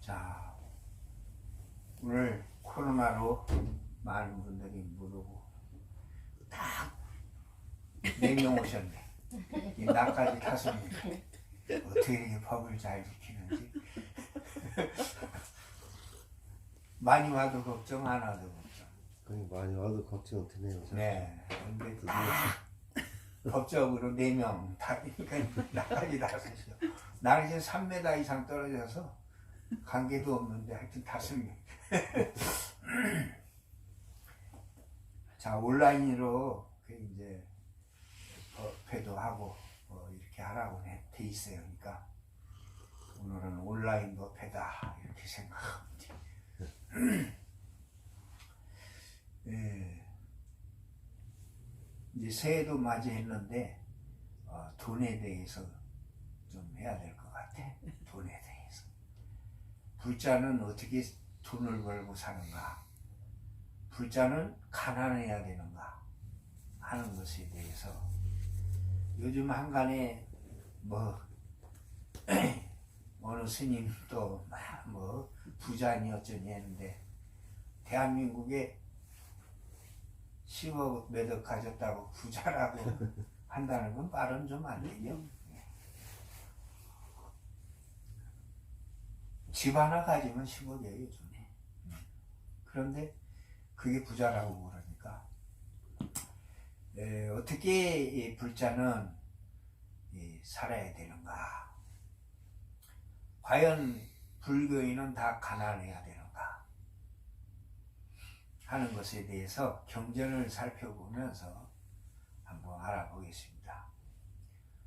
자, 오늘 코로나로 많은 분들이 못 오고 딱 4명 오셨네. 이 나까지 5명. 어떻게 이렇게 법을 잘 지키는지. 많이 와도 걱정, 안 와도 걱정. 그냥 많이 와도 걱정 되네요. 네. 근데 딱 법적으로 4명 다, 그러니까 나까지 5이요. 나는 이제 3m 이상 떨어져서 관계도 없는데 하여튼 5명. 자, 온라인으로 그 이제 법회도 하고 이렇게 하라고 돼 있어요. 그러니까 오늘은 온라인 법회다 이렇게 생각하면 돼. 예. 이제 새해도 맞이했는데 돈에 대해서 좀 해야 될 것 같아. 돈에 대해서. 불자는 어떻게 돈을 벌고 사는가? 불자는 가난해야 되는가? 하는 것에 대해서 요즘 한간에 어느 스님도 부자니 어쩌니 했는데 대한민국에 10억 몇억 가졌다고 부자라고 한다는 건 말은 좀 안 되죠. 집 하나 가지면 10억이에요, 요즘에. 그런데 그게 부자라고 그러니까 어떻게 이 불자는 살아야 되는가? 과연 불교인은 다 가난해야 되는가? 하는 것에 대해서 경전을 살펴보면서 한번 알아보겠습니다.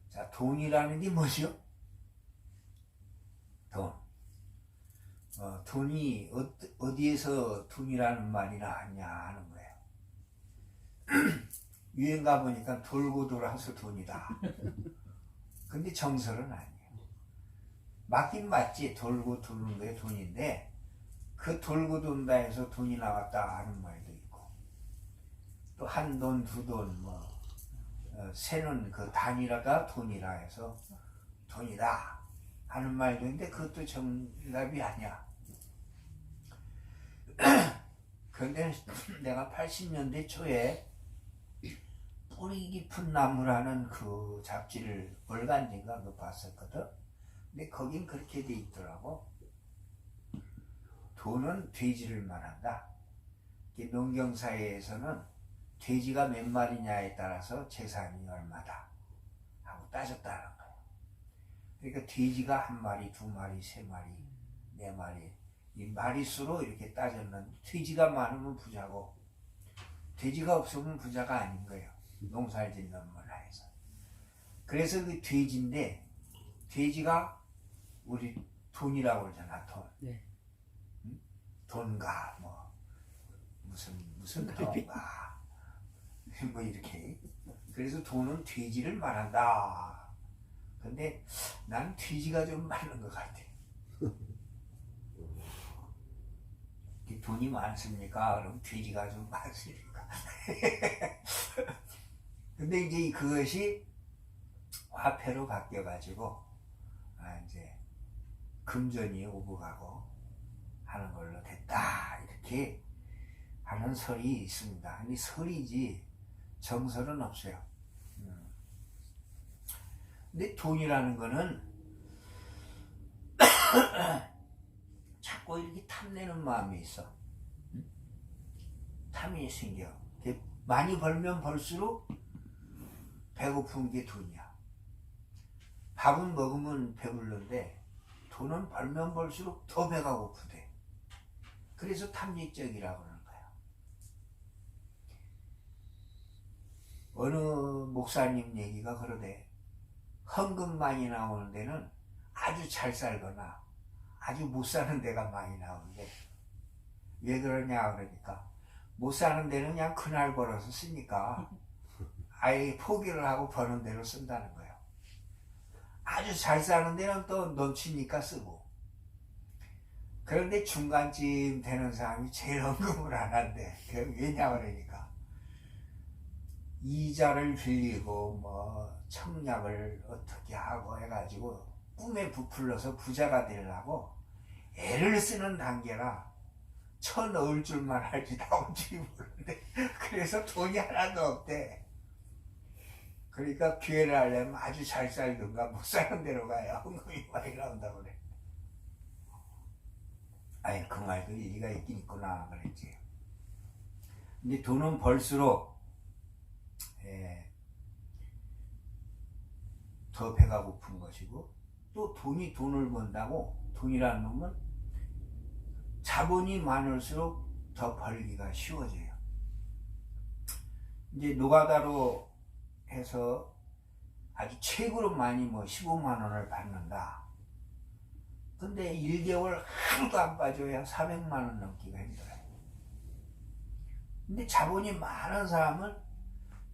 자, 돈이라는 게 뭐죠? 돈. 돈이 어디에서 돈이라는 말이 나왔냐 하는 거예요. 유행 가보니까 돌고 돌아서 돈이다. 근데 정설은 아니에요. 맞긴 맞지. 돌고 도는 게 돈인데 그 돌고 돈다 해서 돈이 나왔다 하는 말도 있고 또 한 돈, 두 돈 세는 그 단위라가 돈이라 해서 돈이다 하는 말도 있는데 그것도 정답이 아니야. 그런데 내가 80년대 초에 뿌리 깊은 나무라는 그 잡지를 월간지인가 그거 봤었거든. 근데 거긴 그렇게 돼 있더라고. 돈은 돼지를 말한다. 농경사회에서는 돼지가 몇 마리냐에 따라서 재산이 얼마다 하고 따졌다는 거예요. 그러니까 돼지가 1마리, 2마리, 3마리, 4마리 이 마리수로 이렇게 따졌는데 돼지가 많으면 부자고 돼지가 없으면 부자가 아닌 거예요. 농사를 짓는 문화에서. 그래서 그 돼지인데 돼지가 우리 돈이라고 그러잖아. 돈. 네. 응? 돈가 무슨 돈가 이렇게. 그래서 돈은 돼지를 말한다. 근데 난 돼지가 좀 맞는 것 같아. 돈이 많습니까? 그럼 돼지가 좀 많습니까? 근데 이제 그것이 화폐로 바뀌어가지고 이제 금전이 오고 가고 하는 걸로 됐다 이렇게 하는 설이 있습니다. 근데 설이지 정설은 없어요. 근데 돈이라는 거는 자꾸 이렇게 탐내는 마음이 있어. 탐이 생겨. 많이 벌면 벌수록 배고픈 게 돈이야. 밥은 먹으면 배부른데 돈은 벌면 벌수록 더 배가 고프대. 그래서 탐닉적이라고 그러는 거야. 어느 목사님 얘기가 그러대. 헌금 많이 나오는 데는 아주 잘 살거나 아주 못 사는 데가 많이 나오는데 왜 그러냐 그러니까 못 사는 데는 그냥 그날 벌어서 쓰니까 아예 포기를 하고 버는 대로 쓴다는 거예요. 아주 잘 사는 데는 또 넘치니까 쓰고. 그런데 중간쯤 되는 사람이 제일 헌금을 안 한대. 왜냐 그러니까 이자를 빌리고 청약을 어떻게 하고 해가지고 꿈에 부풀려서 부자가 되려고 애를 쓰는 단계라 쳐 넣을 줄만 알지 나올 줄이 모르는데 그래서 돈이 하나도 없대. 그러니까 기회를 하려면 아주 잘 살든가 못 사는 데로 가야 헌금이 많이 나온다고 그래. 아니 그 말도 일리가 있긴 있구나 그랬지. 근데 돈은 벌수록 더 배가 고픈 것이고 또 돈이 돈을 번다고 돈이라는 놈은 자본이 많을수록 더 벌기가 쉬워져요. 이제 노가다로 해서 아주 최고로 많이 뭐 15만 원을 받는다. 근데 1개월 하루도 안 빠져야 400만 원 넘기가 힘들어요. 근데 자본이 많은 사람은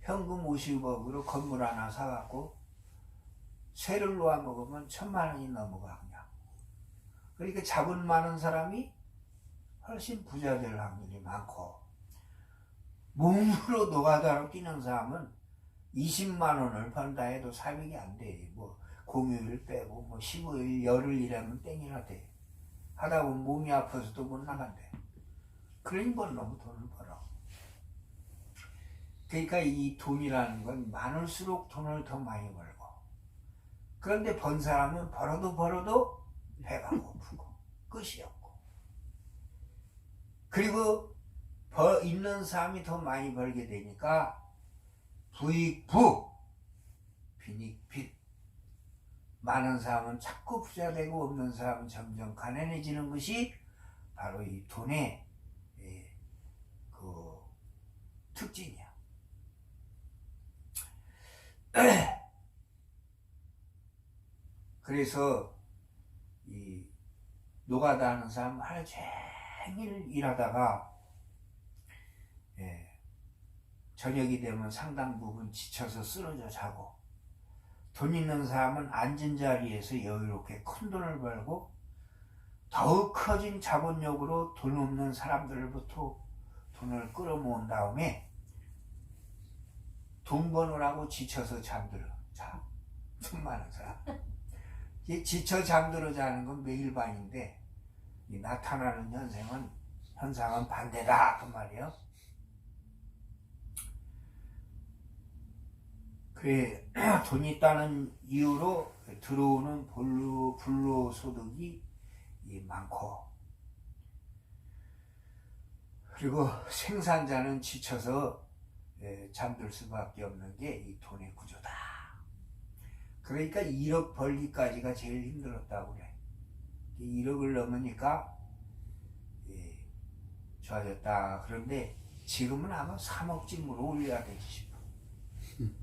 현금 50억으로 건물 하나 사갖고 세를 놓아 먹으면 1000만 원이 넘어가 그냥. 그러니까 자본 많은 사람이 훨씬 부자 될 확률이 많고 몸으로 노가다로 뛰는 사람은 20만 원을 번다 해도 400이 안 돼. 뭐 공휴일 빼고 뭐 15일 열흘 일하면 땡이나 돼. 하다 보면 몸이 아파서도 못 나간대. 그러니 번 너무 돈을 벌어. 그러니까 이 돈이라는 건 많을수록 돈을 더 많이 벌고 그런데 번 사람은 벌어도 배가 고프고 끝이 없고 그리고 있는 사람이 더 많이 벌게 되니까 부익부 빈익빈 많은 사람은 자꾸 부자 되고 없는 사람은 점점 가난해지는 것이 바로 이 돈의 그 특징이야. 그래서 이 노가다 하는 사람 하루 종일 일하다가 저녁이 되면 상당 부분 지쳐서 쓰러져 자고 돈 있는 사람은 앉은 자리에서 여유롭게 큰 돈을 벌고 더욱 커진 자본력으로 돈 없는 사람들로부터 돈을 끌어모은 다음에 돈 버느라고 지쳐서 잠들어 자. 돈 많은 사람 지쳐 잠들어 자는 건 매일 밤인데 이 나타나는 현상은 반대다 그 말이에요. 그래 돈이 있다는 이유로 들어오는 불로소득이 많고 그리고 생산자는 지쳐서 잠들 수밖에 없는 게 이 돈의 구조다. 그러니까 1억 벌기까지가 제일 힘들었다고 그래. 1억을 넘으니까 좋아졌다. 그런데 지금은 아마 3억쯤으로 올려야 되지 싶어.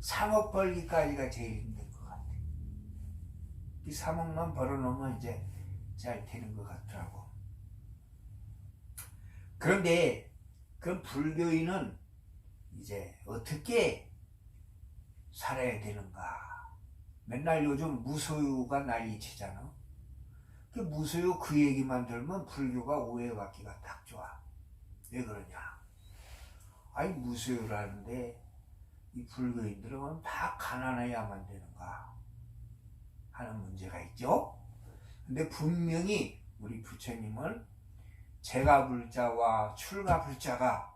3억 벌기까지가 제일 힘든 것 같아. 이 3억만 벌어놓으면 이제 잘 되는 것 같더라고. 그런데 그 불교인은 이제 어떻게 살아야 되는가. 맨날 요즘 무소유가 난리치잖아. 그 무소유 그 얘기만 들으면 불교가 오해받기가 딱 좋아. 왜 그러냐. 아니 무소유라는데 이 불교인들은 다 가난해야만 되는가 하는 문제가 있죠. 근데 분명히 우리 부처님은 재가불자와 출가불자가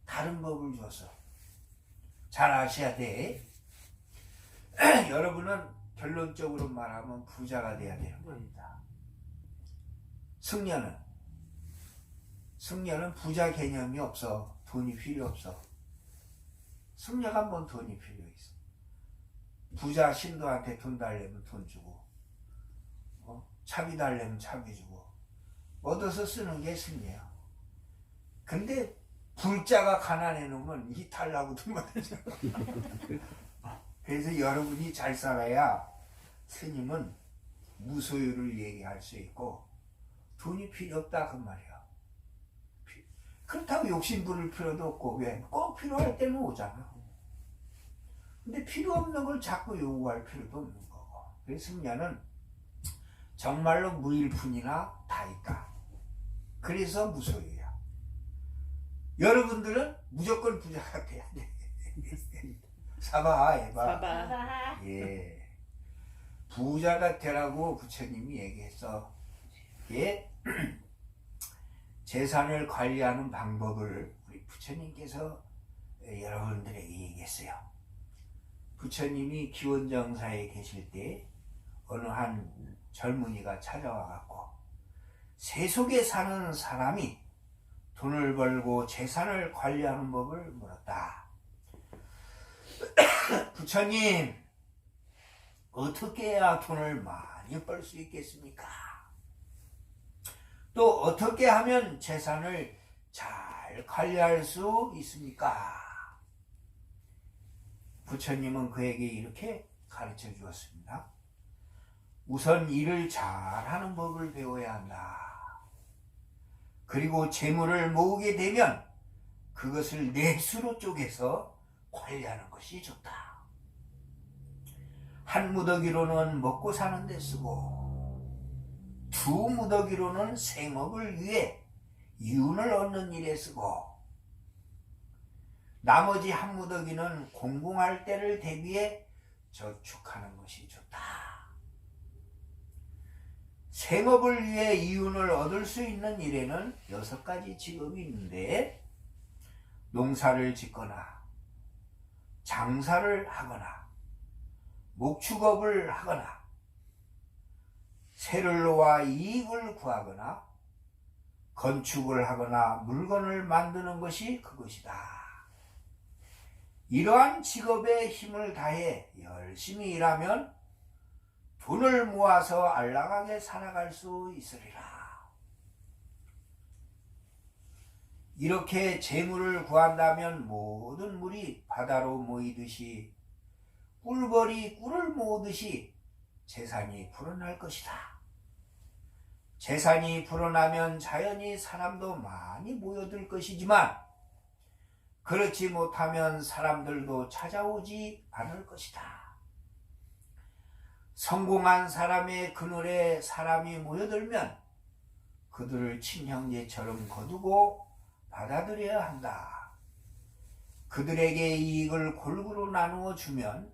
다른 법을 줬어. 잘 아셔야 돼. 여러분은 결론적으로 말하면 부자가 돼야 되는 겁니다. 승려는 부자 개념이 없어. 돈이 필요 없어. 승려가 뭔 돈이 필요 있어. 부자 신도한테 돈 달래면 돈 주고 차비 달래면 차비 주고 얻어서 쓰는 게 승려야. 근데 불자가 가난해 놓으면 이탈나고 도망가죠. 그래서 여러분이 잘 살아야 스님은 무소유를 얘기할 수 있고 돈이 필요 없다 그 말이야. 그렇다고 욕심 부릴 필요도 없고 왜? 꼭 필요할 때는 오잖아. 근데 필요 없는 걸 자꾸 요구할 필요도 없는 거고. 그래서 승려는 정말로 무일푼이나 다 있다. 그래서 무소유야. 여러분들은 무조건 부자가 돼야 돼. 사바 해봐. 사바. 예. 부자가 되라고 부처님이 얘기했어. 예? 재산을 관리하는 방법을 우리 부처님께서 여러분들에게 얘기했어요. 부처님이 기원정사에 계실 때 어느 한 젊은이가 찾아와 갖고 세속에 사는 사람이 돈을 벌고 재산을 관리하는 법을 물었다. 부처님, 어떻게 해야 돈을 많이 벌 수 있겠습니까? 또 어떻게 하면 재산을 잘 관리할 수 있습니까? 부처님은 그에게 이렇게 가르쳐 주었습니다. 우선 일을 잘하는 법을 배워야 한다. 그리고 재물을 모으게 되면 그것을 넷수로 쪼개서 관리하는 것이 좋다. 한 무더기로는 먹고 사는 데 쓰고 두 무더기로는 생업을 위해 이윤을 얻는 일에 쓰고 나머지 한 무더기는 공공할 때를 대비해 저축하는 것이 좋다. 생업을 위해 이윤을 얻을 수 있는 일에는 6가지 직업이 있는데 농사를 짓거나 장사를 하거나 목축업을 하거나 새를 놓아 이익을 구하거나 건축을 하거나 물건을 만드는 것이 그것이다. 이러한 직업에 힘을 다해 열심히 일하면 돈을 모아서 안락하게 살아갈 수 있으리라. 이렇게 재물을 구한다면 모든 물이 바다로 모이듯이 꿀벌이 꿀을 모으듯이 재산이 불어날 것이다. 재산이 불어나면 자연히 사람도 많이 모여들 것이지만 그렇지 못하면 사람들도 찾아오지 않을 것이다. 성공한 사람의 그늘에 사람이 모여들면 그들을 친형제처럼 거두고 받아들여야 한다. 그들에게 이익을 골고루 나누어 주면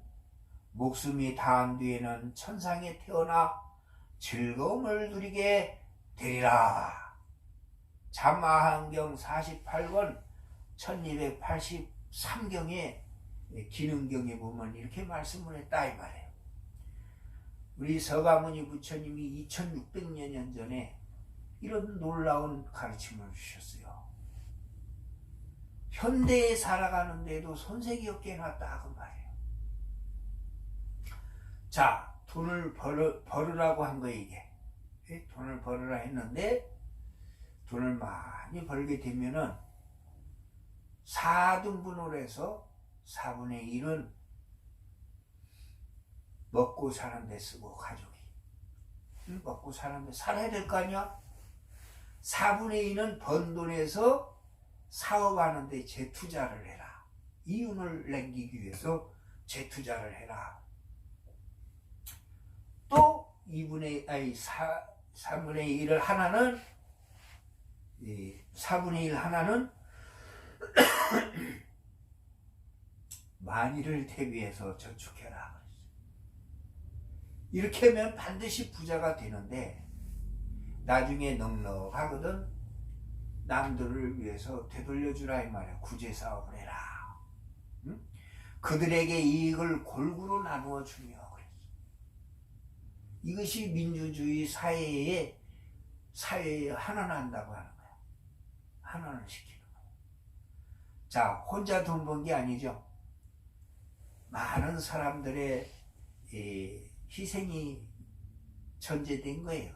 목숨이 다한 뒤에는 천상에 태어나 즐거움을 누리게 되리라. 잠아한경 48권 1283경에 기능경에 보면 이렇게 말씀을 했다 이 말이에요. 우리 서가모니 부처님이 2600년 전에 이런 놀라운 가르침을 주셨어요. 현대에 살아가는데도 손색이 없게 해놨다 그 말이에요. 자, 돈을 벌으라고 한 거 이게. 돈을 벌으라 했는데 돈을 많이 벌게 되면은 4등분을 해서 4분의 1은 먹고 사는 데 쓰고 가족이 먹고 사는 데 살아야 될 거 아니야? 4분의 2는 번 돈에서 사업하는 데 재투자를 해라. 이윤을 남기기 위해서 재투자를 해라. 또 3분의 1을 하나는 4분의 1 하나는 만일을 대비해서 저축해라. 이렇게 하면 반드시 부자가 되는데 나중에 넉넉하거든. 남들을 위해서 되돌려주라 이 말이야. 구제사업을 해라. 응? 그들에게 이익을 골고루 나누어 주며 그랬어. 이것이 민주주의 사회에 환원한다고 하는 거야. 환원을 시키는 거야. 자, 혼자 돈 번 게 아니죠. 많은 사람들의 희생이 전제된 거예요.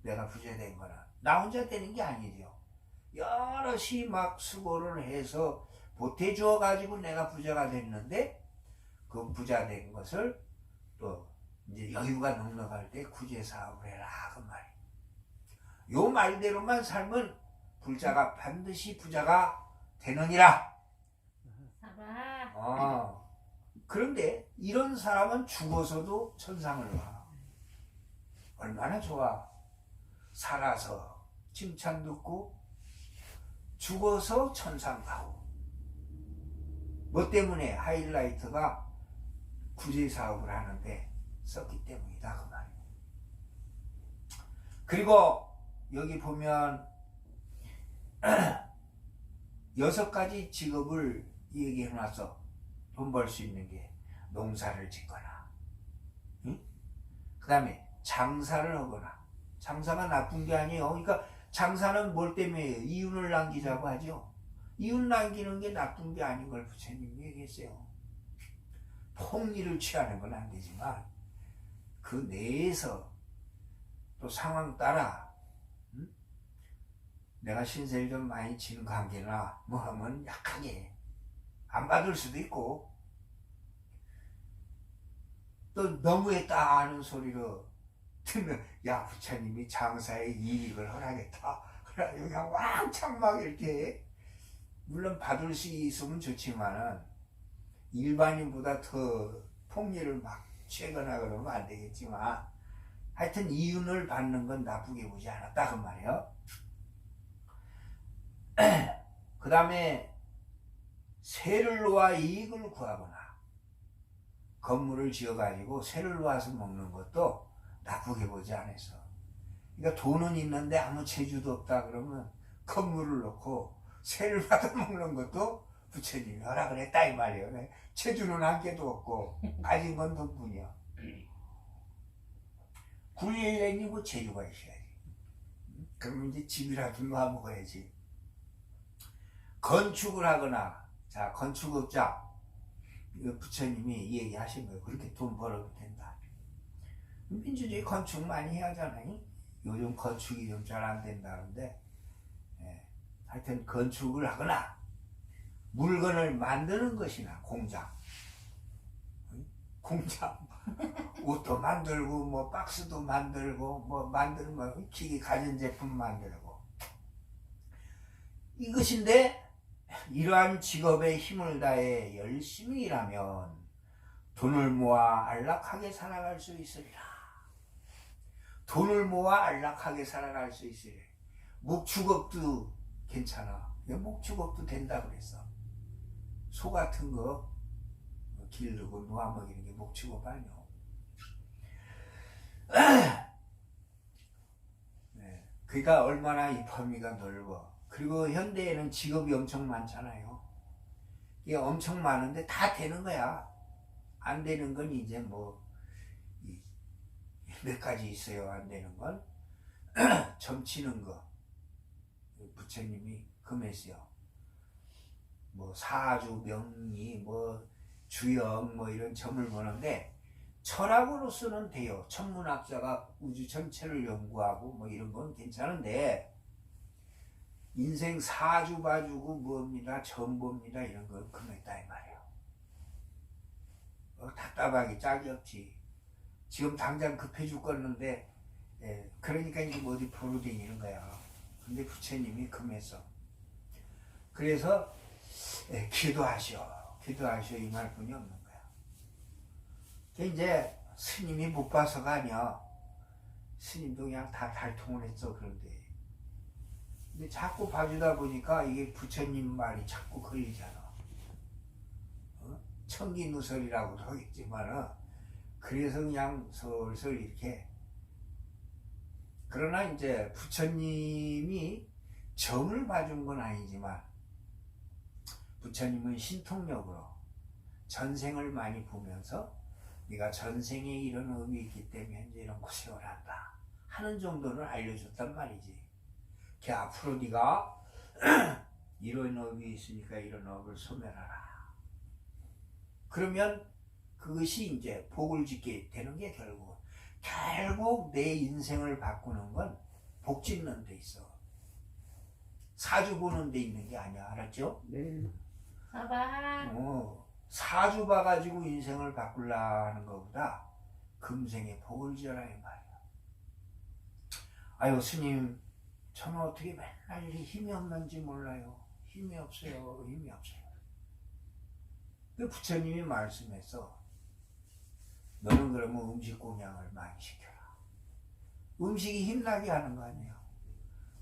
내가 부자 된 거는 나 혼자 되는 게 아니죠. 여럿이 막 수고를 해서 보태주어 가지고 내가 부자가 됐는데 그 부자 된 것을 또 이제 여유가 넉넉할 때 구제사업을 해라 그 말이에요. 요 말대로만 살면 부자가 반드시 부자가 되느니라. 그런데 이런 사람은 죽어서도 천상을 가. 얼마나 좋아. 살아서 칭찬 듣고 죽어서 천상 가고. 뭐 때문에 하이라이트가 구제사업을 하는데 썼기 때문이다 그 말이에요. 그리고 여기 보면 6가지 직업을 얘기해 놨어. 돈 벌 수 있는 게 농사를 짓거나, 응? 그 다음에 장사를 하거나. 장사가 나쁜 게 아니에요. 그러니까 장사는 뭘 때문에 이윤을 남기자고 하죠. 이윤 남기는 게 나쁜 게 아닌 걸 부처님이 얘기했어요. 폭리를 취하는 건 안 되지만 그 내에서 또 상황 따라, 응? 내가 신세를 좀 많이 지는 관계나 뭐 하면 약하게 안 받을 수도 있고, 또 너무했다 하는 소리로 듣는, 야 부처님이 장사에 이익을 허락했다, 그래가지고 그냥 왕창 막 이렇게, 물론 받을 수 있으면 좋지만은 일반인보다 더 폭리를 막 취하거나 그러면 안 되겠지만, 하여튼 이윤을 받는 건 나쁘게 보지 않았다 그 말이에요. 그 다음에 세를 놓아 이익을 구하거나, 건물을 지어가지고 세를 놓아서 먹는 것도 나쁘게 보지 않았어. 그러니까 돈은 있는데 아무 재주도 없다 그러면 건물을 놓고 세를 받아 먹는 것도 부처님이 허락을 했다 이 말이에요. 재주는 한 개도 없고 가진 건 돈뿐이야. 굴리려니 재주가 있어야지. 그러면 이제 집이라도 놔 먹어야지. 건축을 하거나, 자 건축업자, 부처님이 얘기하신 거예요. 그렇게 돈 벌어도 된다. 민주주의 건축 많이 해야 하잖아요. 요즘 건축이 좀 잘 안 된다는데, 하여튼 건축을 하거나 물건을 만드는 것이나 공장, 옷도 만들고 뭐 박스도 만들고 뭐 만드는 거, 기계 가전제품 만들고, 이것인데 이러한 직업에 힘을 다해 열심히 일하면 돈을 모아 안락하게 살아갈 수 있으리라. 돈을 모아 안락하게 살아갈 수 있으리라. 목축업도 괜찮아. 목축업도 된다 그랬어. 소 같은 거 기르고 놓아먹이는 게 목축업 아니오. 네. 그러니까 얼마나 이 범위가 넓어. 그리고 현대에는 직업이 엄청 많잖아요. 이게 엄청 많은데 다 되는 거야. 안 되는 건 이제 뭐 몇 가지 있어요. 안 되는 건 점치는 거, 부처님이 금했어요. 뭐 사주, 명리, 뭐 주영, 뭐 이런 점을 보는데 철학으로서는 돼요. 천문학자가 우주 전체를 연구하고 뭐 이런 건 괜찮은데, 인생 사주 봐주고 뭡니다, 점 봅니다, 이런 건 금했다 이 말이에요. 답답하기 짝이 없지. 지금 당장 급해 죽겠는데, 그러니까 이제 어디 보러 다니는 거야. 근데 부처님이 금했어. 그래서 기도하시오 이 말뿐이 없는 거야. 이제 스님이 못 봐서가 아니야. 스님도 그냥 다 달통을 했어. 그런데 근데 자꾸 봐주다 보니까 이게 부처님 말이 자꾸 걸리잖아. 청기누설이라고도 하겠지만은, 그래서 그냥 슬슬 이렇게. 그러나 이제 부처님이 점을 봐준 건 아니지만, 부처님은 신통력으로 전생을 많이 보면서 네가 전생에 이런 업이 있기 때문에 이제 이런 고생을 한다 하는 정도는 알려줬단 말이지. 그 앞으로 네가 이런 업이 있으니까 이런 업을 소멸하라. 그러면 그것이 이제 복을 짓게 되는 게 결국 내 인생을 바꾸는 건 복 짓는 데 있어. 사주 보는 데 있는 게 아니야. 알았죠? 네. 사주 봐가지고 인생을 바꾸려 하는 것보다 금생에 복을 지어라 이 말이야. 아유 스님, 저는 어떻게 맨날 이렇게 힘이 없는지 몰라요. 힘이 없어요. 근데 부처님이 말씀해서, 너는 그러면 음식 공양을 많이 시켜라. 음식이 힘나게 하는 거 아니에요.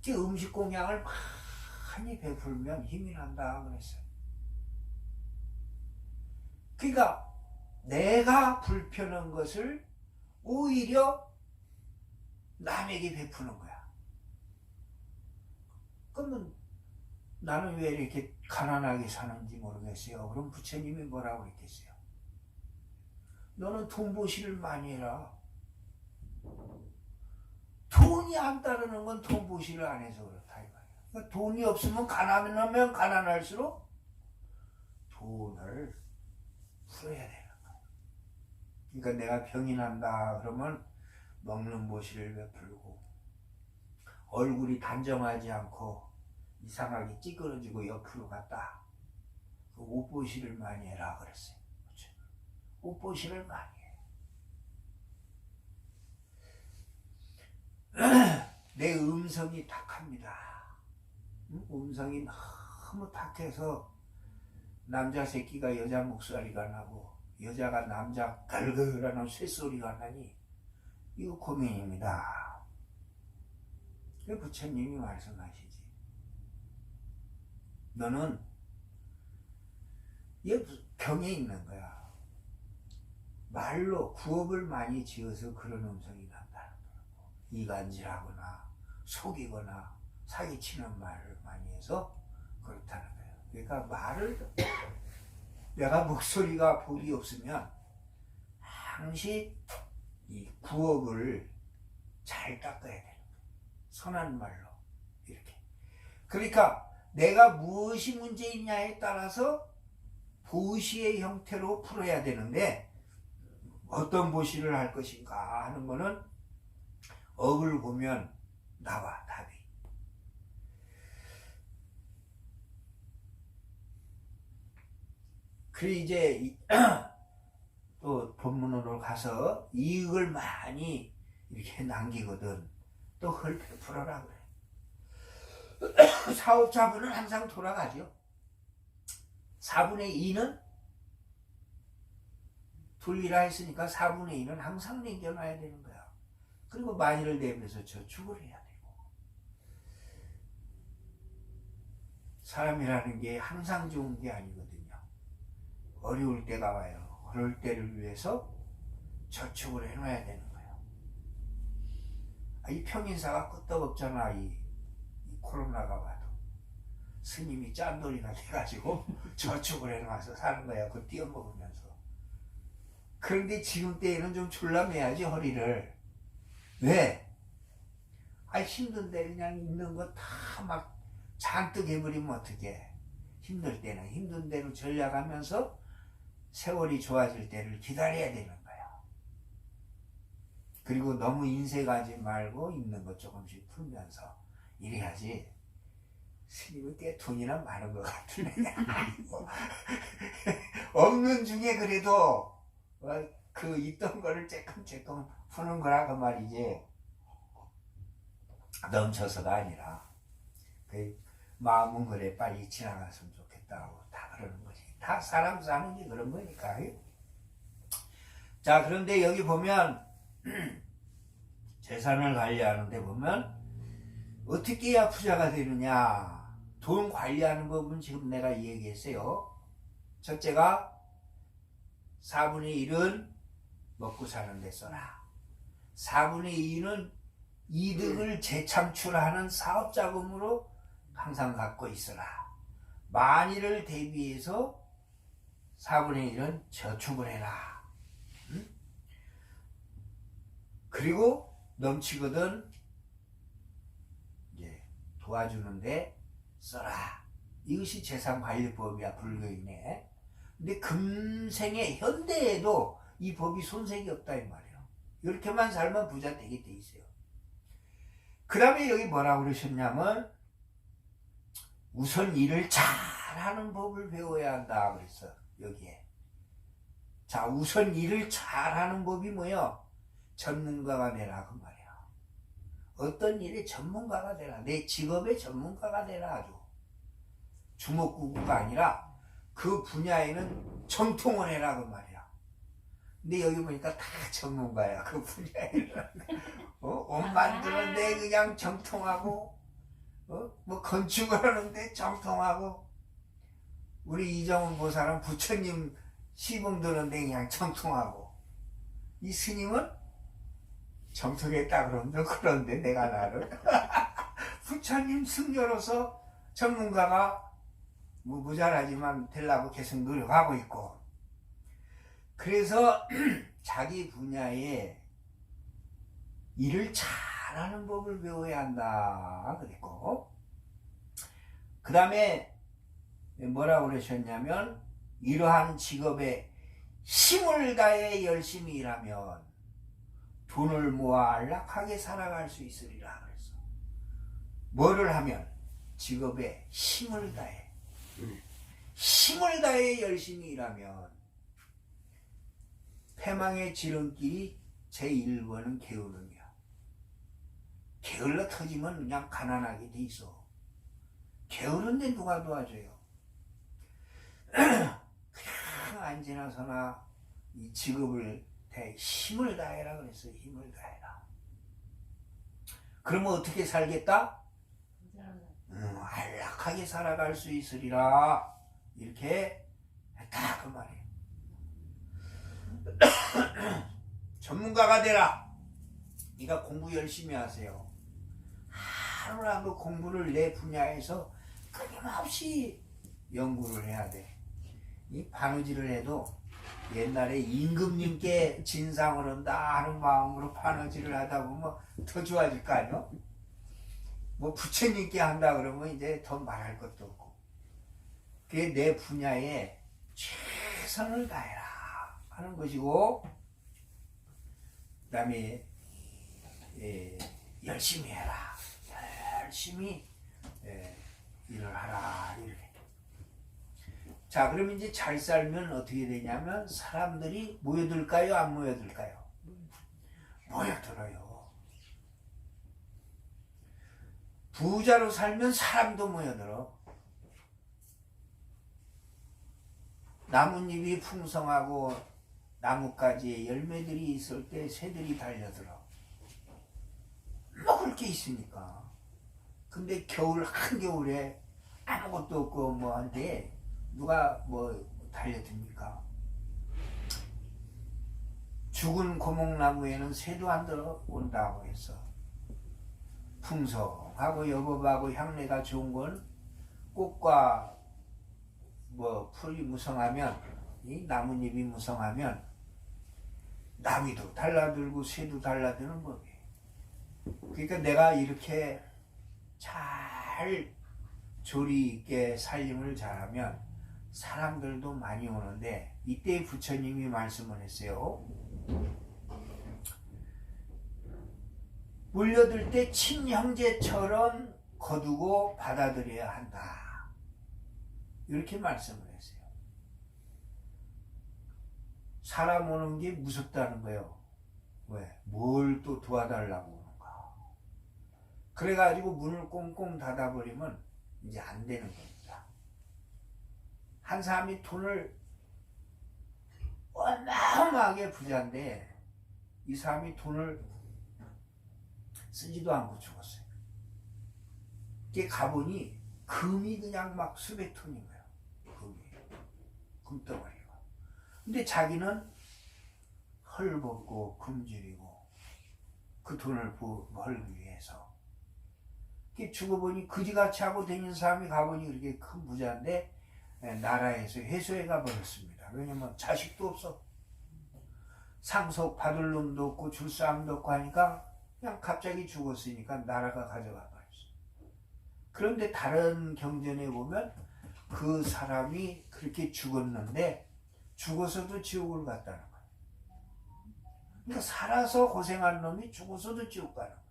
그 음식 공양을 많이 베풀면 힘이 난다 그랬어요. 그러니까 내가 불편한 것을 오히려 남에게 베푸는 거야. 그러면 나는 왜 이렇게 가난하게 사는지 모르겠어요. 그럼 부처님이 뭐라고 그랬겠어요? 너는 돈보시를 많이 해라. 돈이 안 따르는 건 돈보시를 안 해서 그렇다 이 말이야. 그러니까 돈이 없으면 가난하면 가난할수록 돈을 풀어야 되는 거야. 그러니까 내가 병이 난다 그러면 먹는 보시를 베풀고, 얼굴이 단정하지 않고 이상하게 찌그러지고 옆으로 갔다, 그 옷보시를 많이 해라 그랬어요. 그렇죠? 옷보시를 많이 해. 내 음성이 탁합니다. 음성이 너무 탁해서 남자 새끼가 여자 목소리가 나고 여자가 남자 갈글하는 쇳소리가 나니 이거 고민입니다. 그 부처님이 말씀하시지. 너는 얘 병에 있는 거야. 말로 구업을 많이 지어서 그런 음성이 난다는 거고, 이간질하거나 속이거나 사기치는 말을 많이 해서 그렇다는 거예요. 그러니까 말을, 내가 목소리가 복이 없으면 항시 이 구업을 잘 닦아야 되는 거예요. 선한 말로 이렇게. 그러니까 내가 무엇이 문제있냐에 따라서 보시의 형태로 풀어야 되는데, 어떤 보시를 할 것인가 하는 거는 업을 보면 나와 답이. 그래 이제 또 본문으로 가서 이익을 많이 이렇게 남기거든. 또 그걸 베풀어라 그래. 사업자분은 항상 돌아가죠. 4분의 2는 돌리라 했으니까 4분의 2는 항상 남겨놔야 되는 거야. 그리고 만일을 대비해서 저축을 해야 되고. 사람이라는 게 항상 좋은 게 아니거든요. 어려울 때가 와요. 어려울 때를 위해서 저축을 해놔야 되는 거예요. 이 평인사가 끄떡없잖아. 이 코로나가 와도. 스님이 짠돌이가 돼가지고 저축을 해놔서 사는 거야. 그거 띄어먹으면서. 그런데 지금 때에는 좀 졸라매야지 허리를. 왜? 힘든데 그냥 있는 거 다 막 잔뜩 해버리면 어떡해. 힘들 때는 힘든 대로 전략하면서 세월이 좋아질 때를 기다려야 되는 거야. 그리고 너무 인색하지 말고 있는 거 조금씩 풀면서 이래야지. 스님은 꽤 돈이나 많은 것 같은데 없는 중에 그래도 그 있던 거를 쬐끔쬐끔 푸는 거라 그 말이지, 넘쳐서가 아니라. 그 마음은 그래 빨리 지나갔으면 좋겠다고 다 그러는 거지. 다 사람 사는 게 그런 거니까. 자, 그런데 여기 보면 재산을 관리하는데 보면 어떻게 해야 부자가 되느냐. 돈 관리하는 법은 지금 내가 얘기했어요. 첫째가 4분의 1은 먹고 사는 데 써라. 4분의 2는 이득을 재창출하는 사업자금으로 항상 갖고 있어라. 만일을 대비해서 4분의 1은 저축을 해라. 그리고 넘치거든 이제 도와주는데 써라. 이것이 재산관리법이야, 불교인의. 근데 금생에 현대에도 이 법이 손색이 없다 이 말이에요. 이렇게만 살면 부자 되게 돼 있어요. 그 다음에 여기 뭐라고 그러셨냐면 우선 일을 잘하는 법을 배워야 한다 그랬어. 여기에. 자, 우선 일을 잘하는 법이 뭐예요? 전문가가 되라 그 말이야. 어떤 일에 전문가가 되라. 내 직업의 전문가가 되라. 아주 주먹구구가 아니라 그 분야에는 정통을 해라 그 말이야. 근데 여기 보니까 다 전문가야. 그 분야에는 옷 만드는데 그냥 정통하고, 뭐 건축을 하는데 정통하고, 우리 이정훈 보살은 부처님 시봉 드는데 그냥 정통하고, 이 스님은 정통했다 그러면 그런데 내가 나를 부처님 승려로서 전문가가 뭐 모자라지만 되려고 계속 노력하고 있고, 그래서 자기 분야에 일을 잘하는 법을 배워야 한다 그랬고, 그 다음에 뭐라고 그러셨냐면 이러한 직업에 힘을 다해 열심히 일하면 돈을 모아 안락하게 살아갈 수 있으리라 그랬어. 뭐를 하면? 직업에 힘을 다해. 힘을 다해 열심히 일하면 패망의 지름길이 제1번은 게으름이야. 게을러 터지면 그냥 가난하게 돼 있어. 게으른데 누가 도와줘요? 그냥 안지나 서나 이 직업을 힘을 다해라 그랬어요. 힘을 다해라. 그러면 어떻게 살겠다? 안락하게 살아갈 수 있으리라. 이렇게 했다 그 말이에요. 전문가가 되라. 네가 공부 열심히 하세요. 하루라도 공부를 내 분야에서 끊임없이 연구를 해야 돼. 이 바느질을 해도 옛날에 임금님께 진상을 한다 하는 마음으로 바느질을 하다 보면 더 좋아질 거 아니야? 뭐 부처님께 한다 그러면 이제 더 말할 것도 없고, 그게 내 분야에 최선을 다해라 하는 것이고, 그 다음에 열심히 해라. 열심히 일을 하라. 이렇게. 자, 그럼 이제 잘 살면 어떻게 되냐면 사람들이 모여들까요? 안 모여들까요? 모여들어요. 부자로 살면 사람도 모여들어. 나뭇잎이 풍성하고 나뭇가지에 열매들이 있을 때 새들이 달려들어. 먹을 게 있으니까. 근데 한겨울에 아무것도 없고 뭐 한데 누가 뭐 달려듭니까? 죽은 고목나무에는 새도 안 들어온다고 했어. 풍성하고 여법하고 향내가 좋은 건 꽃과 뭐 풀이 무성하면, 이 나뭇잎이 무성하면 나비도 달라들고 새도 달라드는 법이에요. 그러니까 내가 이렇게 잘 조리 있게 살림을 잘하면 사람들도 많이 오는데, 이때 부처님이 말씀을 했어요. 몰려들 때 친형제처럼 거두고 받아들여야 한다. 이렇게 말씀을 했어요. 사람 오는 게 무섭다는 거예요. 왜? 뭘 또 도와달라고 오는가. 그래가지고 문을 꽁꽁 닫아버리면 이제 안 되는 겁니다. 한 사람이 돈을 어마어마하게 부자인데 이 사람이 돈을 쓰지도 않고 죽었어요. 이게 가보니 금이 그냥 막 수백 톤인 거예요. 금덩어리가. 근데 자기는 헐벗고 굶주리고 그 돈을 벌기 위해서. 죽어보니 그지같이 하고 다니는 사람이 가보니 그렇게 큰 부자인데 나라에서 해소해 가버렸습니다. 왜냐면 자식도 없어. 상속 받을 놈도 없고 줄 사람도 없고 하니까 그냥 갑자기 죽었으니까 나라가 가져가 버렸어. 그런데 다른 경전에 보면 그 사람이 그렇게 죽었는데 죽어서도 지옥을 갔다는 거야. 그러니까 살아서 고생한 놈이 죽어서도 지옥 가는 거야.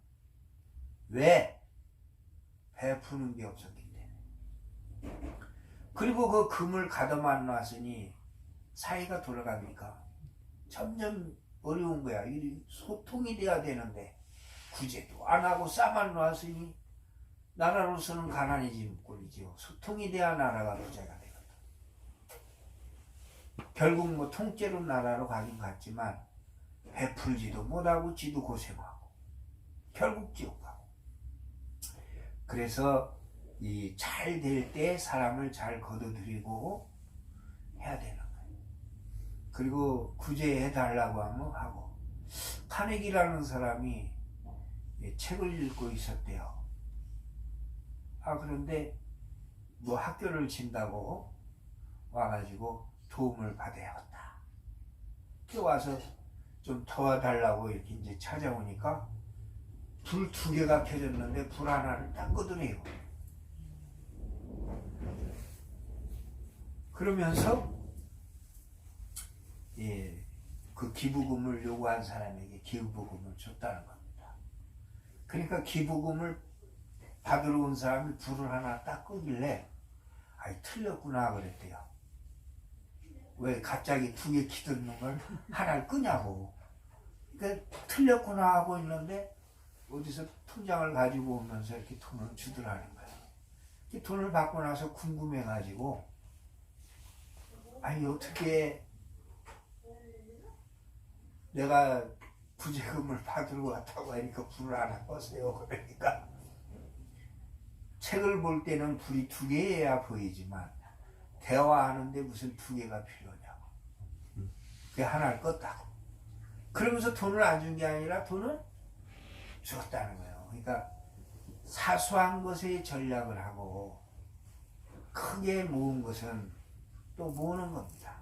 왜? 베푸는 게 없었기 때문에. 그리고 그 금을 가둬만 놨으니 사회가 돌아가니까 점점 어려운 거야. 이 소통이 돼야 되는데 구제도 안 하고 싸만 놨으니 나라로서는 가난해진 꼴이지요. 소통이 돼야 나라가 부자가 되거든. 결국 뭐 통째로 나라로 가긴 갔지만 베풀지도 못하고 지도 고생하고 결국 지옥 가고. 그래서 이 잘 될 때 사람을 잘 거둬들이고 해야 되는 거예요. 그리고 구제해 달라고 하면 하고, 카네기라는 사람이 책을 읽고 있었대요. 그런데 뭐 학교를 진다고 와가지고 도움을 받아야겠다. 그 와서 좀 도와달라고 이렇게 이제 찾아오니까 불 2개가 켜졌는데 불 하나를 딱 끄더래요. 그러면서 그 기부금을 요구한 사람에게 기부금을 줬다는 겁니다. 그러니까 기부금을 받으러 온 사람이 불을 하나 딱 끄길래 틀렸구나 그랬대요. 왜 갑자기 2개 키던 걸 하나를 끄냐고. 그러니까 틀렸구나 하고 있는데 어디서 통장을 가지고 오면서 이렇게 돈을 주더라는 거예요. 돈을 받고 나서 궁금해가지고 어떻게 내가 부재금을 받으러 왔다고 하니까 불을 하나 껐어요. 그러니까 책을 볼 때는 불이 2개여야 보이지만 대화하는데 무슨 2개가 필요냐고. 그게 하나를 껐다고. 그러면서 돈을 안 준 게 아니라 돈을 줬다는 거예요. 그러니까 사소한 것에 전략을 하고 크게 모은 것은 또 모으는 겁니다.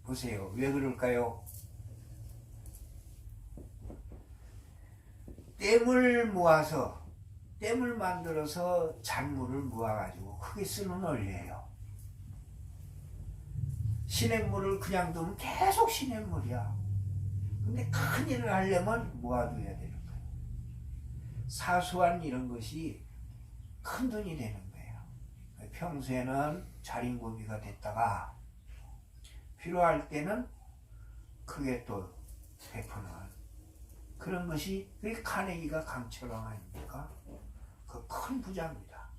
보세요. 왜 그럴까요? 댐을 모아서 댐을 만들어서 잔물을 모아가지고 크게 쓰는 원리예요. 시냇물을 그냥 두면 계속 시냇물이야. 근데 큰 일을 하려면 모아둬야 되는 거예요. 사소한 이런 것이 큰 돈이 되는 거예요. 평소에는 자린고비가 됐다가 필요할 때는 크게 또 베푸는 그런 것이 그게 카네기가 강철왕 아닙니까? 그 큰 부자입니다.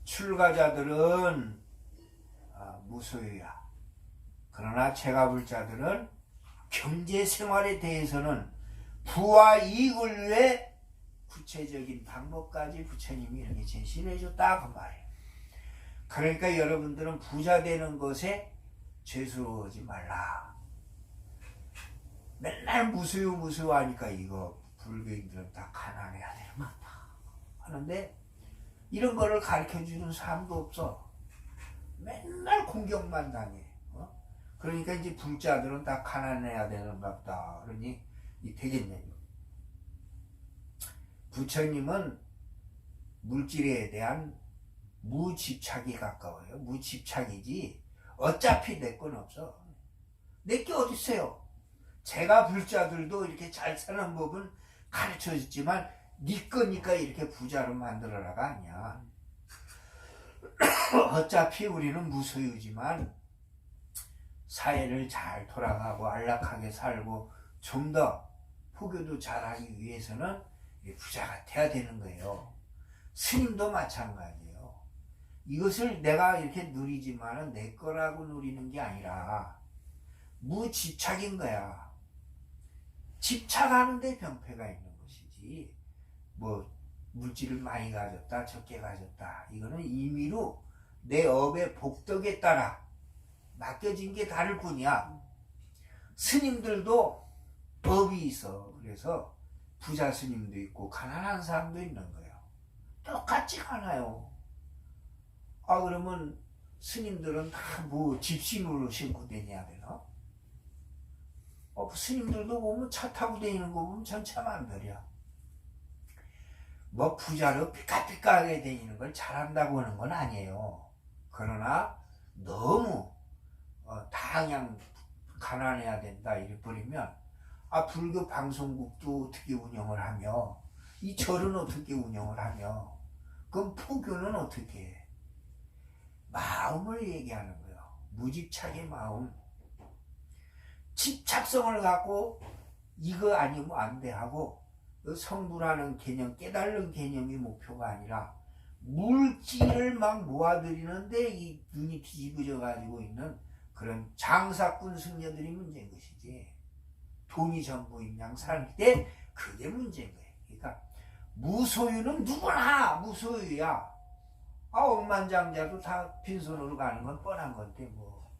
출가자들은 무소유야. 그러나 체가불자들은 경제생활에 대해서는 부와 이익을 위해 구체적인 방법까지 부처님이 이렇게 제시를 해줬다 그 말이에요. 그러니까 여러분들은 부자 되는 것에 죄스러워하지 말라. 맨날 무수유 하니까 이거 불교인들은 다 가난해야 되는 것 같다 하는데 이런 거를 가르쳐주는 사람도 없어. 맨날 공격만 당해. 그러니까 이제 불자들은 다 가난해야 되는가 보다. 그러니 되겠냐. 부처님은 물질에 대한 무집착이 가까워요. 무집착이지 어차피 내 건 없어. 내 게 어딨어요. 제가 불자들도 이렇게 잘 사는 법은 가르쳐줬지만 네 거니까 이렇게 부자로 만들어라가 아니야. 어차피 우리는 무소유지만 사회를 잘 돌아가고 안락하게 살고 좀 더 포교도 잘하기 위해서는 부자가 돼야 되는 거예요. 스님도 마찬가지예요. 이것을 내가 이렇게 누리지만은 내 거라고 누리는 게 아니라 무집착인 거야. 집착하는데 병폐가 있는 것이지 뭐 물질을 많이 가졌다 적게 가졌다 이거는 임의로 내 업의 복덕에 따라 맡겨진 게 다를 뿐이야. 스님들도 법이 있어. 그래서 부자 스님도 있고 가난한 사람도 있는 거예요. 똑같이 가나요. 그러면 스님들은 다 뭐 집신으로 신고 다녀야 되나? 스님들도 보면 차 타고 다니는 거 보면 천차만별이야. 뭐 부자로 삐까삐까하게 다니는 걸 잘한다고 하는 건 아니에요. 그러나 너무 다 그냥 가난해야 된다 이래 버리면 불교 방송국도 어떻게 운영을 하며 이 절은 어떻게 운영을 하며 그럼 포교는 어떻게 해? 마음을 얘기하는 거예요. 무집착의 마음. 집착성을 갖고 이거 아니면 안 돼 하고 성불하는 개념, 깨달는 개념이 목표가 아니라 물질을 막 모아들이는데 이 눈이 뒤집어져 가지고 있는 그런 장사꾼 승려들이 문제인 것이지 돈이 전부인 양 살 때 그게 문제인 거예요. 그러니까 무소유는 누구나 무소유야. 억만장자도 다 빈손으로 가는 건 뻔한 건데 뭐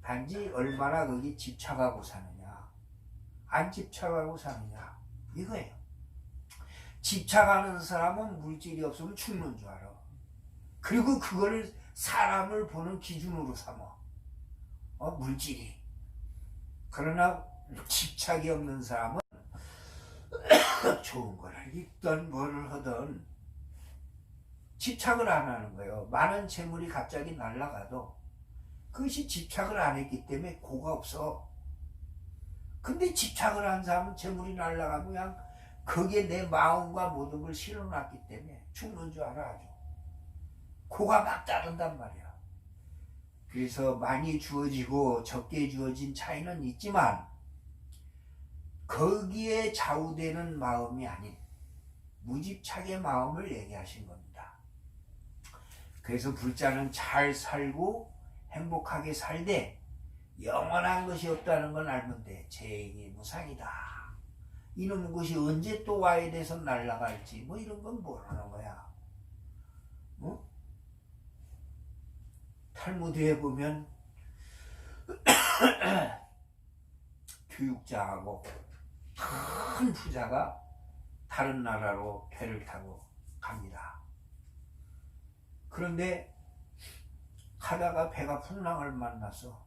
단지 얼마나 거기 집착하고 사느냐 안 집착하고 사느냐 이거예요. 집착하는 사람은 물질이 없으면 죽는 줄 알아. 그리고 그거를 사람을 보는 기준으로 삼아. 물질이. 그러나 집착이 없는 사람은 좋은 거를 입던 뭐를 하던 집착을 안 하는 거예요. 많은 재물이 갑자기 날아가도 그것이 집착을 안 했기 때문에 고가 없어. 근데 집착을 한 사람은 재물이 날아가면 그냥 거기에 내 마음과 모든 걸 실어놨기 때문에 죽는 줄 알아. 아주 고가 막 자른단 말이야. 그래서 많이 주어지고 적게 주어진 차이는 있지만 거기에 좌우되는 마음이 아닌 무집착의 마음을 얘기하신 겁니다. 그래서 불자는 잘 살고 행복하게 살되 영원한 것이 없다는 건 알면 돼. 재행이 무상이다. 이놈 것이 언제 또 와야 돼서 날아갈지 뭐 이런 건 모르는 거야. 탈무드에 보면 교육자하고 큰 부자가 다른 나라로 배를 타고 갑니다. 그런데 가다가 배가 풍랑을 만나서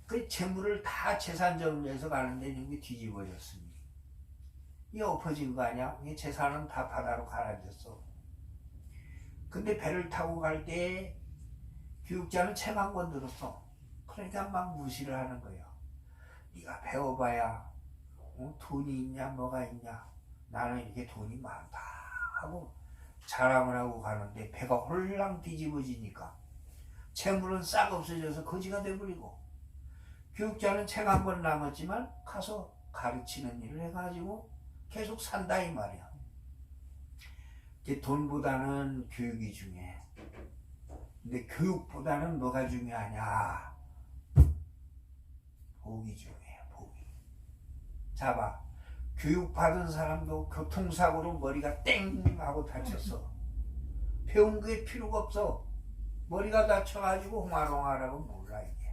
그 재물을 다 재산 정리해서 가는데 이게 뒤집어졌으니 이 엎어진 거 아니야? 이 재산은 다 바다로 가라앉았어. 근데 배를 타고 갈 때 교육자는 책 한 권 들었어. 그러니까 막 무시를 하는 거예요. 네가 배워봐야 돈이 있냐 뭐가 있냐. 나는 이렇게 돈이 많다 하고 자랑을 하고 가는데 배가 홀랑 뒤집어지니까 재물은 싹 없어져서 거지가 돼버리고 교육자는 책 한 권 남았지만 가서 가르치는 일을 해가지고 계속 산다 이 말이야. 돈보다는 교육이 중요해. 근데 교육보다는 뭐가 중요하냐? 복이 중요해. 복이. 자 봐. 교육받은 사람도 교통사고로 머리가 땡 하고 다쳤어. 배운 게 필요가 없어. 머리가 다쳐가지고 홍아롱하라고 몰라 이게.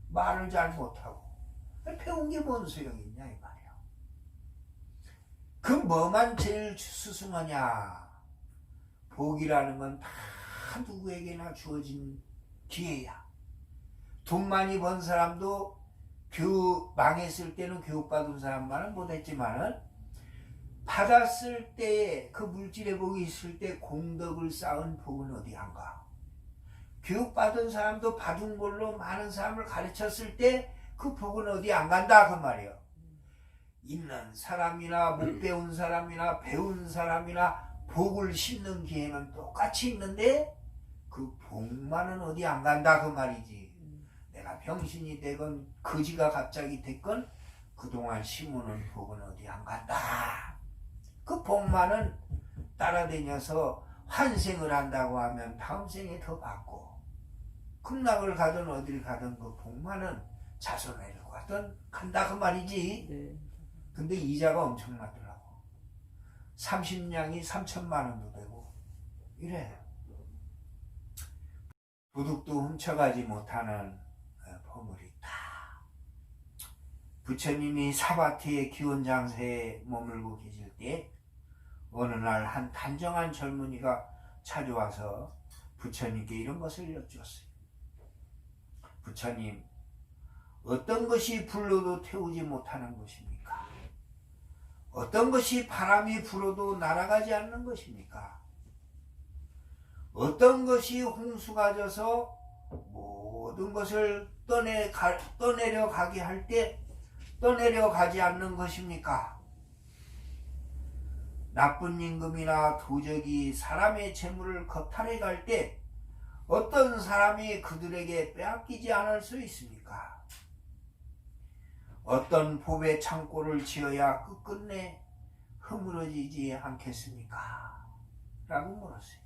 말을 잘 못하고. 배운 게 뭔 소용이 있냐 이 말이야. 그 뭐만 제일 스승하냐. 복이라는 건 다 누구에게나 주어진 기회야. 돈 많이 번 사람도 망했을 때는 교육받은 사람만은 못했지만은 받았을 때 그 물질의 복이 있을 때 공덕을 쌓은 복은 어디 안 가. 교육받은 사람도 받은 걸로 많은 사람을 가르쳤을 때 그 복은 어디 안 간다 그 말이에요. 있는 사람이나 못 배운 사람이나 배운 사람이나 복을 심는 기회는 똑같이 있는데 그 복만은 어디 안 간다 그 말이지. 내가 병신이 되건 거지가 갑자기 됐건 그동안 심어놓은 복은 어디 안 간다. 그 복만은 따라다녀서 환생을 한다고 하면 다음 생에 더 받고 극락을 가든 어딜 가든 그 복만은 자손에로 가든 간다 그 말이지. 네. 근데 이자가 엄청나더라고. 30냥이 3천만 원도 되고 이래. 도둑도 훔쳐가지 못하는 보물이 있다. 부처님이 사바티의 기원장세에 머물고 계실 때 어느 날 한 단정한 젊은이가 찾아와서 부처님께 이런 것을 여쭈었어요. 부처님, 어떤 것이 불러도 태우지 못하는 것입니까? 어떤 것이 바람이 불어도 날아가지 않는 것입니까? 어떤 것이 홍수가 져서 모든 것을 떠내려 가게 할 때 떠내려가지 않는 것입니까? 나쁜 임금이나 도적이 사람의 재물을 겁탈해 갈 때 어떤 사람이 그들에게 빼앗기지 않을 수 있습니까? 어떤 법의 창고를 지어야 끝끝내 허물어지지 않겠습니까? 라고 물었어요.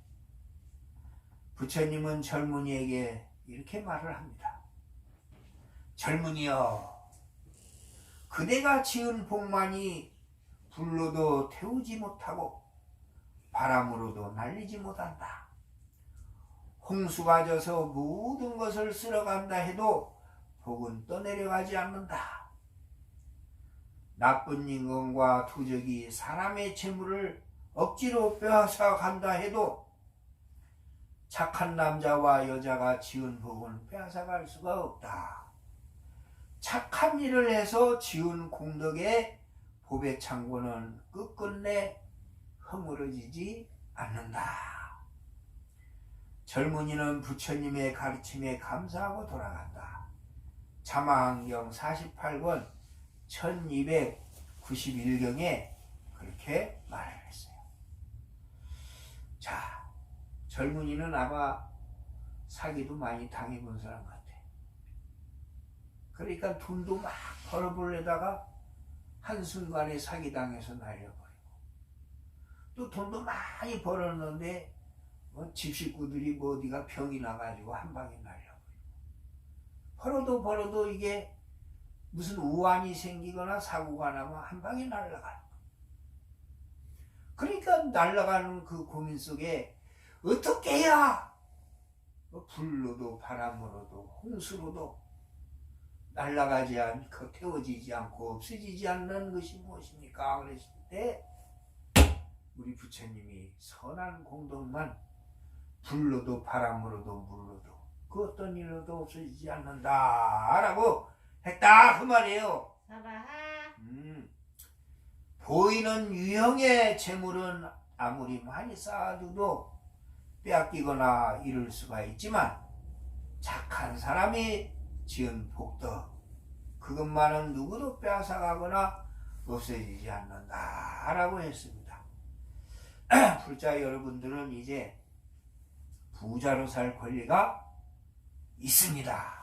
부처님은 젊은이에게 이렇게 말을 합니다. 젊은이여, 그대가 지은 복만이 불로도 태우지 못하고 바람으로도 날리지 못한다. 홍수가 져서 모든 것을 쓸어간다 해도 복은 떠내려가지 않는다. 나쁜 인간과 도적이 사람의 재물을 억지로 빼앗아 간다 해도 착한 남자와 여자가 지은 복은 빼앗아갈 수가 없다. 착한 일을 해서 지은 공덕의 복의 창고는 끝끝내 허물어지지 않는다. 젊은이는 부처님의 가르침에 감사하고 돌아간다. 자마한경 48권 1291경에 그렇게 말을 했어요. 자, 젊은이는 아마 사기도 많이 당해본 사람 같아. 그러니까 돈도 막 벌어보려다가 한순간에 사기당해서 날려버리고, 또 돈도 많이 벌었는데 집 식구들이 뭐 어디가 병이 나가지고 한 방에 날려버리고, 벌어도 이게 무슨 우환이 생기거나 사고가 나면 한 방에 날아가는 거야. 그러니까 날아가는 그 고민 속에 어떻게 해야 불로도 바람으로도 홍수로도 날아가지 않고 태워지지 않고 없어지지 않는 것이 무엇입니까? 그랬을 때 우리 부처님이 선한 공덕만 불로도 바람으로도 물로도 그 어떤 일로도 없어지지 않는다 라고 했다 그 말이에요. 보이는 유형의 재물은 아무리 많이 쌓아두도 빼앗기거나 잃을 수가 있지만 착한 사람이 지은 복덕 그것만은 누구도 빼앗아가거나 없어지지 않는다 라고 했습니다. 불자 여러분들은 이제 부자로 살 권리가 있습니다.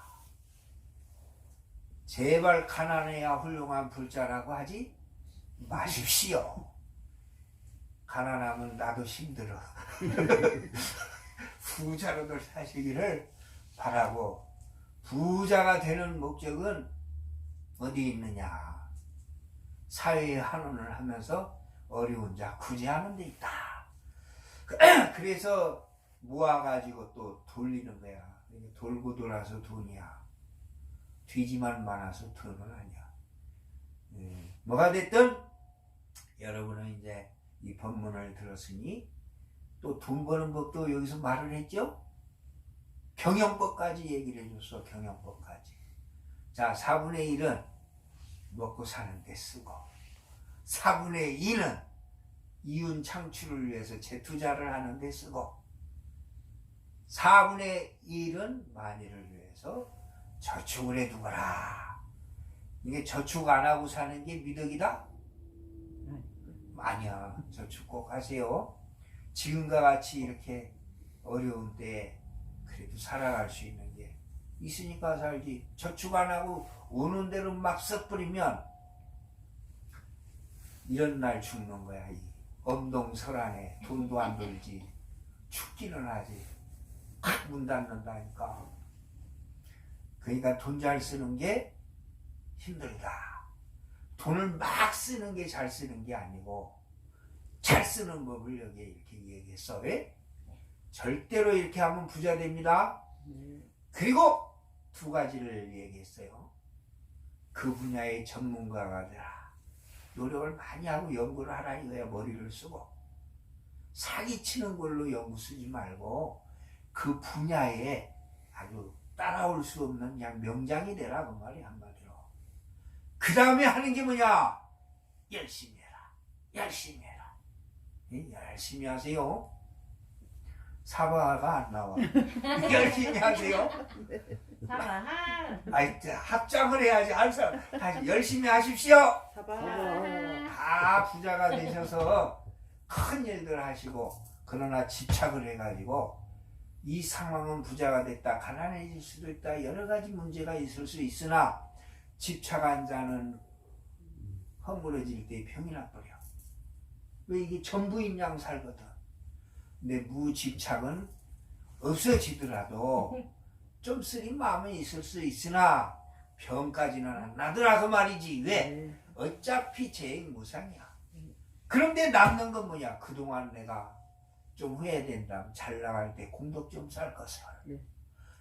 제발 가난해야 훌륭한 불자라고 하지 마십시오. 가난하면 나도 힘들어. 부자로들 사시기를 바라고, 부자가 되는 목적은 어디 있느냐? 사회의 환원을 하면서 어려운 자 구제하는 데 있다. 그래서 모아가지고 또 돌리는 거야. 돌고 돌아서 돈이야. 뒤지만 많아서 돈은 아니야. 뭐가 됐든 여러분은 이제 이 법문을 들었으니 또 돈 버는 법도 여기서 말을 했죠. 경영법까지 얘기를 해줬어. 경영법까지. 자, 4분의 1은 먹고 사는 데 쓰고, 4분의 2는 이윤 창출을 위해서 재투자를 하는 데 쓰고, 4분의 1은 만일을 위해서 저축을 해두거라. 이게 저축 안 하고 사는 게 미덕이다? 아니야. 저축 꼭 하세요. 지금과 같이 이렇게 어려운 때에 그래도 살아갈 수 있는 게 있으니까 살지. 저축 안 하고 오는 대로 막 써버리면 이런 날 죽는 거야. 이 엄동설안에 돈도 안 벌지 죽기는 하지. 문 닫는다니까. 그러니까 돈 잘 쓰는 게 힘들다. 돈을 막 쓰는 게 잘 쓰는 게 아니고 잘 쓰는 법을 여기 이렇게 얘기했어. 왜? 절대로 이렇게 하면 부자 됩니다. 그리고 두 가지를 얘기했어요. 그 분야의 전문가가 되라. 노력을 많이 하고 연구를 하라 이거야. 머리를 쓰고. 사기치는 걸로 연구 쓰지 말고 그 분야에 아주 따라올 수 없는 그냥 명장이 되라 그 말이 한마디로. 그 다음에 하는 게 뭐냐? 열심히 해라. 열심히 해라. 열심히 하세요. 사바가 안 나와. 열심히 하세요. 사바하. 아이, 합장을 해야지. 항상 다시 열심히 하십시오. 다 부자가 되셔서 큰 일들 하시고, 그러나 집착을 해가지고 이 상황은 부자가 됐다 가난해질 수도 있다 여러 가지 문제가 있을 수 있으나 집착한 자는 허물어질 때 병이 나버려. 왜? 이게 전부인 양 살거든. 근데 무집착은 없어지더라도 좀 쓰린 마음이 있을 수 있으나 병까지는 안 나더라 그 말이지. 왜? 어차피 죄인 무상이야. 그런데 남는 건 뭐냐? 그동안 내가 좀 후회된다면 잘 나갈 때 공덕 좀 쌓을 것을. 네.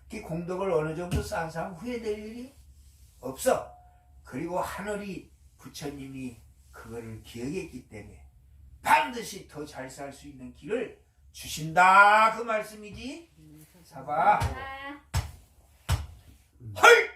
그 공덕을 어느 정도 쌓은 사람 후회될 일이 없어. 그리고 하늘이 부처님이 그거를 기억했기 때문에 반드시 더 잘 살 수 있는 길을 주신다 그 말씀이지. 사바 아. 헐!